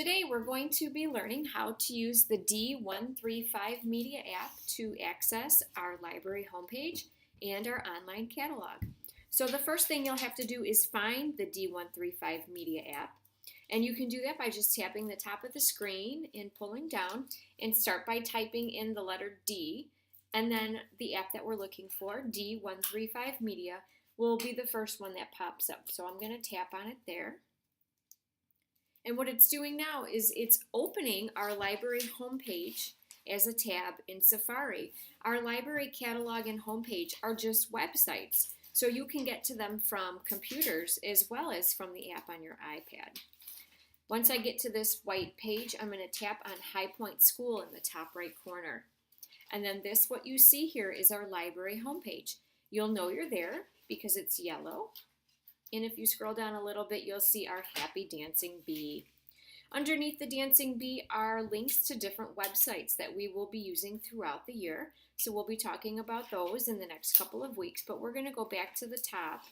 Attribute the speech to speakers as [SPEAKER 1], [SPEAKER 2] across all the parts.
[SPEAKER 1] Today we're going to be learning how to use the D135 Media app to access our library homepage and our online catalog. So the first thing you'll have to do is find the D135 Media app. And you can do that by just tapping the top of the screen and pulling down, and start by typing in the letter D, and then the app that we're looking for, D135 Media, will be the first one that pops up. So I'm going to tap on it there. And what it's doing now is it's opening our library homepage as a tab in Safari. Our library catalog and homepage are just websites, so you can get to them from computers as well as from the app on your iPad. Once I get to this white page, I'm going to tap on High Point School in the top right corner. And then what you see here is our library homepage. You'll know you're there because it's yellow. And if you scroll down a little bit, you'll see our Happy Dancing Bee. Underneath the Dancing Bee are links to different websites that we will be using throughout the year. So we'll be talking about those in the next couple of weeks, but we're going to go back to the top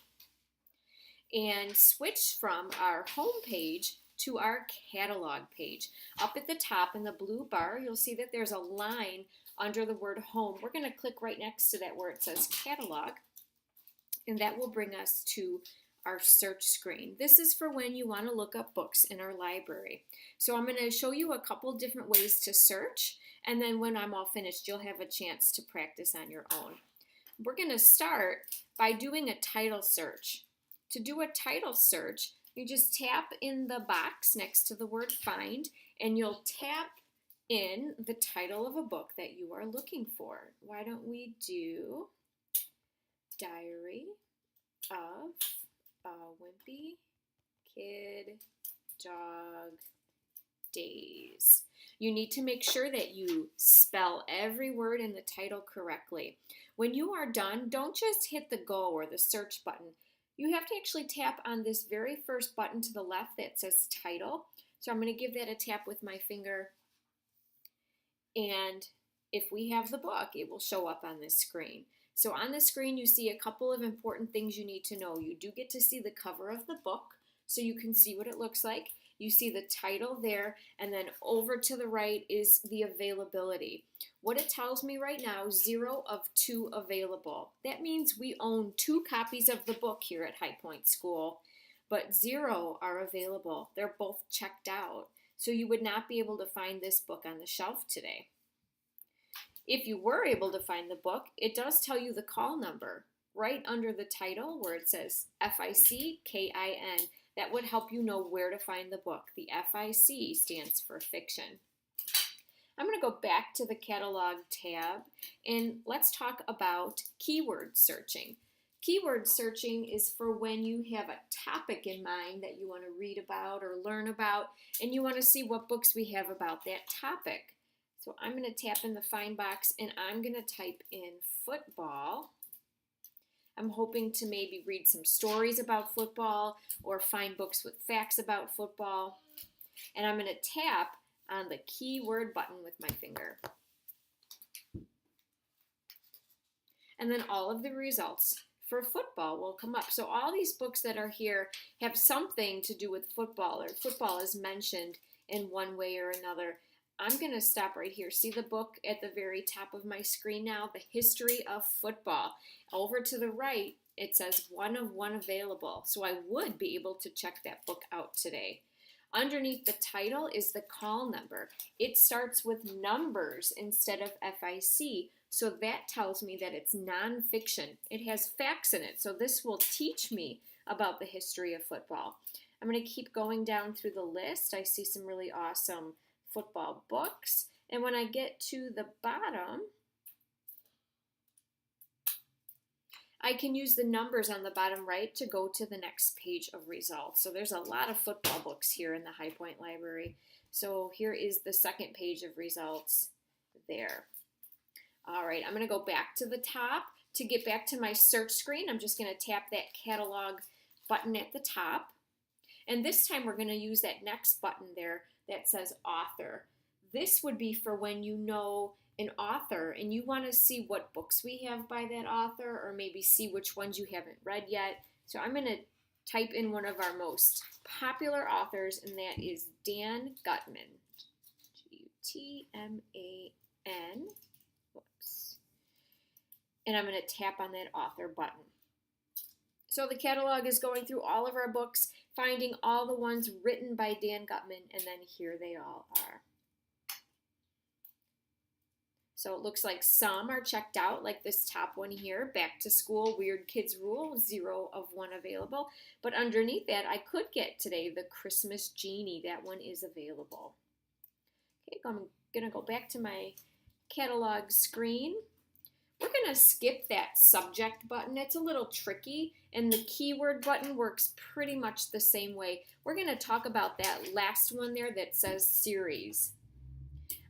[SPEAKER 1] and switch from our home page to our catalog page. Up at the top in the blue bar, you'll see that there's a line under the word home. We're going to click right next to that where it says catalog, and that will bring us to our search screen. This is for when you want to look up books in our library. So I'm going to show you a couple different ways to search, and then when I'm all finished, you'll have a chance to practice on your own. We're going to start by doing a title search. To do a title search, you just tap in the box next to the word find, and you'll tap in the title of a book that you are looking for. Why don't we do Diary of a Wimpy Kid Dog Days. You need to make sure that you spell every word in the title correctly. When you are done, don't just hit the go or the search button. You have to actually tap on this very first button to the left that says title. So I'm going to give that a tap with my finger. And if we have the book, it will show up on this screen. So on the screen, you see a couple of important things you need to know. You do get to see the cover of the book, so you can see what it looks like. You see the title there, and then over to the right is the availability. What it tells me right now, 0 of 2 available. That means we own 2 copies of the book here at High Point School, but 0 are available. They're both checked out, so you would not be able to find this book on the shelf today. If you were able to find the book, it does tell you the call number right under the title where it says FICKIN. That would help you know where to find the book. The FIC stands for fiction. I'm going to go back to the catalog tab, and let's talk about keyword searching. Keyword searching is for when you have a topic in mind that you want to read about or learn about, and you want to see what books we have about that topic. So I'm going to tap in the find box, and I'm going to type in football. I'm hoping to maybe read some stories about football or find books with facts about football. And I'm going to tap on the keyword button with my finger. And then all of the results for football will come up. So all these books that are here have something to do with football, or football is mentioned in one way or another. I'm going to stop right here. See the book at the very top of my screen now, The History of Football. Over to the right, it says 1 of 1 available. So I would be able to check that book out today. Underneath the title is the call number. It starts with numbers instead of FIC. So that tells me that it's nonfiction. It has facts in it. So this will teach me about the history of football. I'm going to keep going down through the list. I see some really awesome football books, and when I get to the bottom, I can use the numbers on the bottom right to go to the next page of results. So there's a lot of football books here in the High Point Library. So here is the second page of results there. All right, I'm going to go back to the top. To get back to my search screen, I'm just going to tap that catalog button at the top, and this time we're going to use that next button there that says author. This would be for when you know an author and you want to see what books we have by that author, or maybe see which ones you haven't read yet. So I'm going to type in one of our most popular authors, and that is Dan Gutman. Gutman. Whoops. And I'm going to tap on that author button. So the catalog is going through all of our books, finding all the ones written by Dan Gutman, and then here they all are. So it looks like some are checked out, like this top one here, Back to School, Weird Kids Rule, 0 of 1 available. But underneath that, I could get today the Christmas Genie. That one is available. Okay, I'm going to go back to my catalog screen. We're going to skip that subject button. It's a little tricky, and the keyword button works pretty much the same way. We're going to talk about that last one there that says series.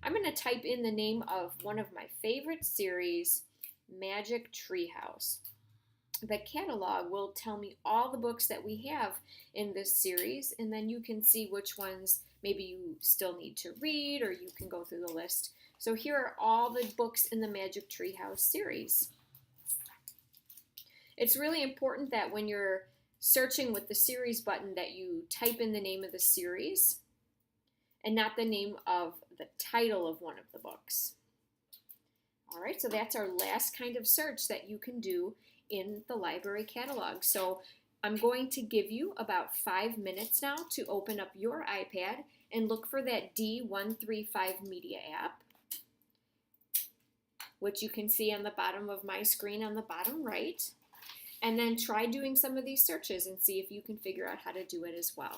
[SPEAKER 1] I'm going to type in the name of one of my favorite series, Magic Treehouse. The catalog will tell me all the books that we have in this series, and then you can see which ones maybe you still need to read, or you can go through the list. So here are all the books in the Magic Treehouse series. It's really important that when you're searching with the series button that you type in the name of the series and not the name of the title of one of the books. All right, so that's our last kind of search that you can do in the library catalog. So I'm going to give you about 5 minutes now to open up your iPad and look for that D135 media app, which you can see on the bottom of my screen on the bottom right. And then try doing some of these searches and see if you can figure out how to do it as well.